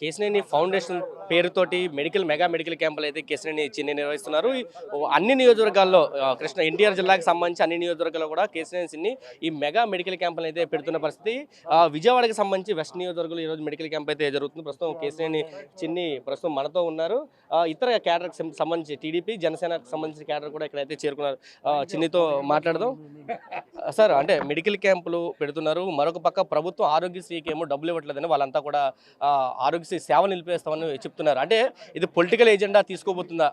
Kesineni foundation పేరుతోటి mega medical క్యాంపులు అయితే కేశినేని చిన్ని నిర్వహిస్తున్నారు. అన్ని నియోజకవర్గాల్లో కృష్ణ ఎన్టీఆర్ జిల్లాకు సంబంధించి అన్ని నియోజకవర్గాల్లో కూడా కేశినేని చిన్ని ఈ మెగా మెడికల్ క్యాంపులు అయితే పెడుతున్న పరిస్థితి. విజయవాడకి సంబంధించి వెస్ట్ నియోజకవర్గంలో ఈరోజు మెడికల్ క్యాంప్ అయితే జరుగుతుంది. ప్రస్తుతం కేశినేని చిన్ని ప్రస్తుతం మనతో ఉన్నారు. ఇతర క్యాడర్కి సంబంధించి టీడీపీ జనసేనకు సంబంధించిన క్యాడర్ కూడా ఇక్కడైతే చేరుకున్నారు. చిన్నితో మాట్లాడదాం. సార్, అంటే మెడికల్ క్యాంపులు పెడుతున్నారు, మరొక పక్క ప్రభుత్వం ఆరోగ్యశ్రీకి ఏమో డబ్బులు ఇవ్వట్లేదని వాళ్ళంతా కూడా ఆరోగ్యశ్రీ సేవలు నిలిపేస్తామని చెప్తున్నారు. అంటే ఇది పొలిటికల్ ఎజెండా తీసుకోబోతుందా?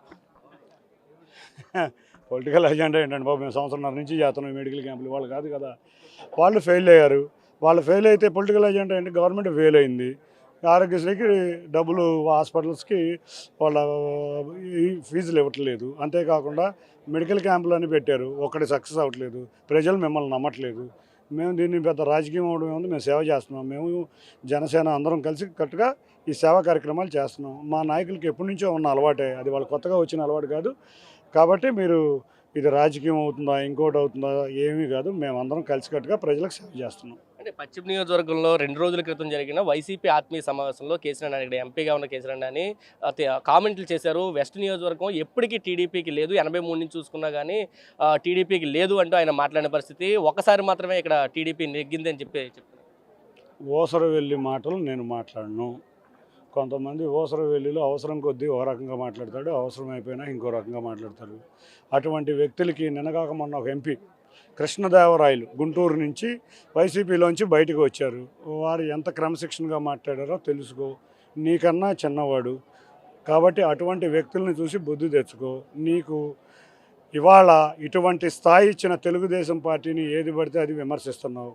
పొలిటికల్ ఎజెండా ఏంటంటే బాబు, మేము సంవత్సరంన్నర నుంచి చేస్తున్నాం మెడికల్ క్యాంపులు. వాళ్ళు కాదు కదా, వాళ్ళు ఫెయిల్ అయ్యారు. వాళ్ళు ఫెయిల్ అయితే పొలిటికల్ ఎజెండా ఏంటి? గవర్నమెంట్ ఫెయిల్ అయింది. ఆరోగ్యశ్రీకి డబ్బులు హాస్పిటల్స్కి వాళ్ళ ఫీజులు ఇవ్వట్లేదు. అంతేకాకుండా మెడికల్ క్యాంపులు అని పెట్టారు, ఒక్కటి సక్సెస్ అవ్వట్లేదు. ప్రజలు మిమ్మల్ని నమ్మట్లేదు. మేము దీన్ని పెద్ద రాజకీయం అవడం ఉంది, మేము సేవ చేస్తున్నాం. మేము జనసేన అందరం కలిసి కట్టుగా ఈ సేవా కార్యక్రమాలు చేస్తున్నాం. మా నాయకులకి ఎప్పటి నుంచో ఉన్న అలవాటే, అది వాళ్ళు కొత్తగా వచ్చిన అలవాటు కాదు. కాబట్టి మీరు ఇది రాజకీయం అవుతుందా ఇంకోటి అవుతుందా ఏమీ కాదు, మేము అందరం కలిసికట్టుగా ప్రజలకు సేవ చేస్తున్నాం. అంటే పశ్చిమ నియోజకవర్గంలో 2 రోజుల క్రితం జరిగిన వైసీపీ ఆత్మీయ సమావేశంలో కేసీఆర్ ఇక్కడ ఎంపీగా ఉన్న కేసీఆర్ అని కామెంట్లు చేశారు. వెస్ట్ నియోజకవర్గం ఎప్పటికీ టీడీపీకి లేదు, 83 నుంచి చూసుకున్నా కానీ టీడీపీకి లేదు అంటూ ఆయన మాట్లాడిన పరిస్థితి. ఒకసారి మాత్రమే ఇక్కడ టీడీపీ నెగ్గిందని చెప్పారు. ఓసర వెళ్ళి మాటలు నేను మాట్లాడను. కొంతమంది ఓసర వెళ్ళిలో అవసరం కొద్దీ ఒక రకంగా మాట్లాడతాడు, అవసరం అయిపోయినా ఇంకో రకంగా మాట్లాడతారు. అటువంటి వ్యక్తులకి నిన్నగాక మొన్న ఒక ఎంపీ కృష్ణదేవరాయలు గుంటూరు నుంచి వైసీపీలోంచి బయటకు వచ్చారు. వారు ఎంత క్రమశిక్షణగా మాట్లాడారో తెలుసుకో, నీకన్నా చిన్నవాడు కాబట్టి అటువంటి వ్యక్తులను చూసి బుద్ధి తెచ్చుకో. నీకు ఇవాళ ఇటువంటి స్థాయి ఇచ్చిన తెలుగుదేశం పార్టీని ఏది పడితే అది విమర్శిస్తున్నావు.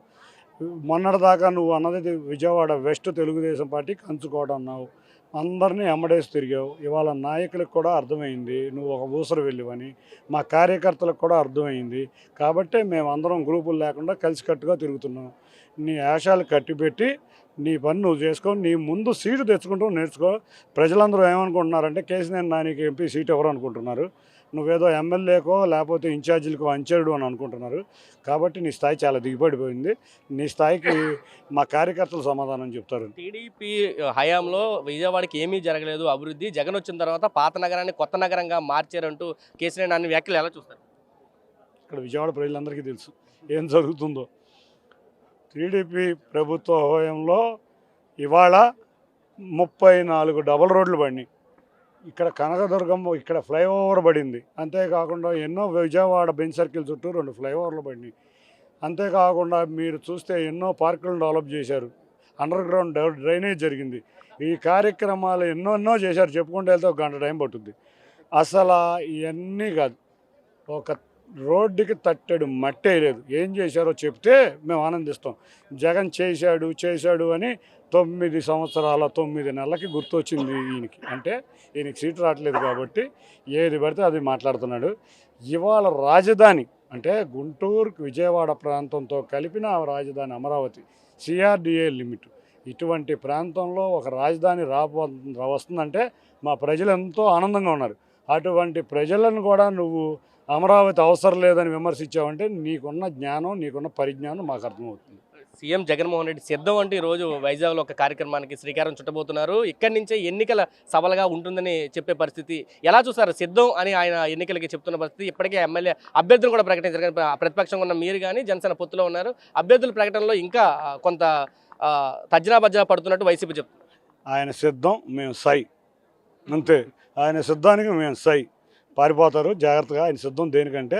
మొన్నటిదాకా నువ్వు అన్నది విజయవాడ వెస్ట్ తెలుగుదేశం పార్టీ కంచుకోవడం అన్నావు, అందరినీ ఎమ్మడేసి తిరిగావు. ఇవాళ నాయకులకు కూడా అర్థమైంది నువ్వు ఒక ఊసరు వెళ్ళివని, మా కార్యకర్తలకు కూడా అర్థమైంది. కాబట్టే మేము అందరం గ్రూపులు లేకుండా కలిసికట్టుగా తిరుగుతున్నాం. నీ ఆశాలు కట్టిపెట్టి నీ పని నువ్వు చేసుకో, నీ ముందు సీటు తెచ్చుకుంటూ నేర్చుకో. ప్రజలందరూ ఏమనుకుంటున్నారంటే కేసీఆర్ నానికి ఎంపీ సీట్ ఎవరు అనుకుంటున్నారు, నువ్వేదో ఎమ్మెల్యేకో లేకపోతే ఇన్ఛార్జీలకో అంచెరుడు అని అనుకుంటున్నారు. కాబట్టి నీ స్థాయి చాలా దిగిపడిపోయింది. నీ స్థాయికి మా కార్యకర్తలు సమాధానం చెప్తారు. టీడీపీ హయాంలో విజయవాడకి ఏమీ జరగలేదు అభివృద్ధి, జగన్ వచ్చిన తర్వాత పాత నగరాన్ని కొత్త నగరంగా మార్చారంటూ కేసీఆర్ అన్ని వ్యాఖ్యలు ఎలా చూస్తారు? ఇక్కడ విజయవాడ ప్రజలందరికీ తెలుసు ఏం జరుగుతుందో. టీడీపీ ప్రభుత్వ హయాంలో ఇవాళ 34 డబల్ రోడ్లు పడినాయి. ఇక్కడ కనకదుర్గం ఇక్కడ ఫ్లైఓవర్ పడింది. అంతేకాకుండా ఎన్నో విజయవాడ బెంచ్ సర్కిల్ చుట్టూ 2 ఫ్లైఓవర్లు పడినాయి. అంతేకాకుండా మీరు చూస్తే ఎన్నో పార్కులను డెవలప్ చేశారు, అండర్ గ్రౌండ్ డ్రైనేజ్ జరిగింది. ఈ కార్యక్రమాలు ఎన్నో చేశారు, చెప్పుకుంటే వెళ్తే 1 గంట టైం పట్టుద్ది. అసలు ఇవన్నీ కాదు, ఒక రోడ్డుకి తట్టెడు మట్టే లేదు. ఏం చేశారో చెప్తే మేము ఆనందిస్తాం. జగన్ చేశాడు అని 9 సంవత్సరాల 9 నెలలకి గుర్తొచ్చింది ఈయనకి. అంటే ఈయనకి సీటు రావట్లేదు కాబట్టి ఏది పడితే అది మాట్లాడుతున్నాడు. ఇవాళ రాజధాని అంటే గుంటూరు విజయవాడ ప్రాంతంతో కలిపిన రాజధాని అమరావతి, సిఆర్డిఏ లిమిట్, ఇటువంటి ప్రాంతంలో ఒక రాజధాని వస్తుందంటే మా ప్రజలు ఎంతో ఆనందంగా ఉన్నారు. అటువంటి ప్రజలను కూడా నువ్వు అమరావతి అవసరం లేదని విమర్శించావంటే నీకున్న జ్ఞానం, నీకున్న పరిజ్ఞానం మాకు అర్థమవుతుంది. సీఎం జగన్మోహన్ రెడ్డి సిద్ధం అంటే ఈరోజు వైజాగ్లో ఒక కార్యక్రమానికి శ్రీకారం చుట్టబోతున్నారు. ఇక్కడి నుంచే ఎన్నికల సభలుగా ఉంటుందని చెప్పే పరిస్థితి ఎలా చూస్తారు? సిద్ధం అని ఆయన ఎన్నికలకి చెప్తున్న పరిస్థితి. ఇప్పటికే ఎమ్మెల్యే అభ్యర్థులు కూడా ప్రకటించారు. ప్రతిపక్షంగా ఉన్న మీరు కానీ జనసేన పొత్తులో ఉన్నారు. అభ్యర్థుల ప్రకటనలో ఇంకా కొంత తర్జనా పడుతున్నట్టు వైసీపీ చెప్తున్నారు. ఆయన సిద్ధం, మేము సై, అంతే. ఆయన సిద్ధానికి మేము సై. పారిపోతారు జాగ్రత్తగా. ఆయన సిద్ధం దేనికంటే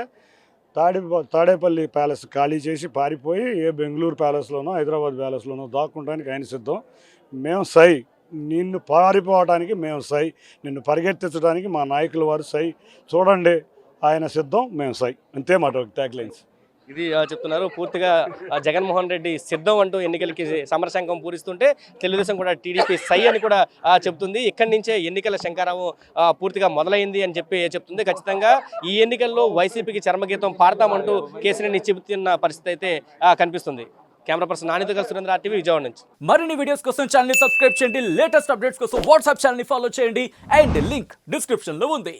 తాడేపల్లి ప్యాలెస్ ఖాళీ చేసి పారిపోయి ఏ బెంగళూరు ప్యాలెస్లోనో హైదరాబాద్ ప్యాలెస్లోనో దాక్కుంటానికి ఆయన సిద్ధం. మేము సై. నిన్ను పారిపోవడానికి మేము సై, నిన్ను పరిగెత్తించడానికి మా నాయకుల వారు సై. చూడండి, ఆయన సిద్ధం, మేము సై, అంతే మాట ట్యాగ్ లైన్స్. ఇది చెప్తున్నారు. పూర్తిగా జగన్మోహన్ రెడ్డి సిద్ధం అంటూ ఎన్నికలకి సమరశంఖం పూరిస్తుంటే తెలుగుదేశం కూడా టీడీపీ సై అని కూడా చెప్తుంది. ఇక్కడి నుంచే ఎన్నికల శంకారావం పూర్తిగా మొదలైంది అని చెప్తుంది. ఖచ్చితంగా ఈ ఎన్నికల్లో వైసీపీకి చర్మగీతం పాడతామంటూ కేసీఆర్ని చెబుతున్న పరిస్థితి అయితే కనిపిస్తుంది. కెమెరా పర్సన్ నానితో సురేంద్ర, RTV విజయవాడ నుంచి. మరిన్ని వీడియోస్ కోసం ఛానల్ ని సబ్స్క్రైబ్ చేయండి, లేటెస్ట్ అప్డేట్స్ కోసం వాట్సాప్ ఛానల్ ని ఫాలో చేయండి అండ్ లింక్ డిస్క్రిప్షన్ లో ఉంది.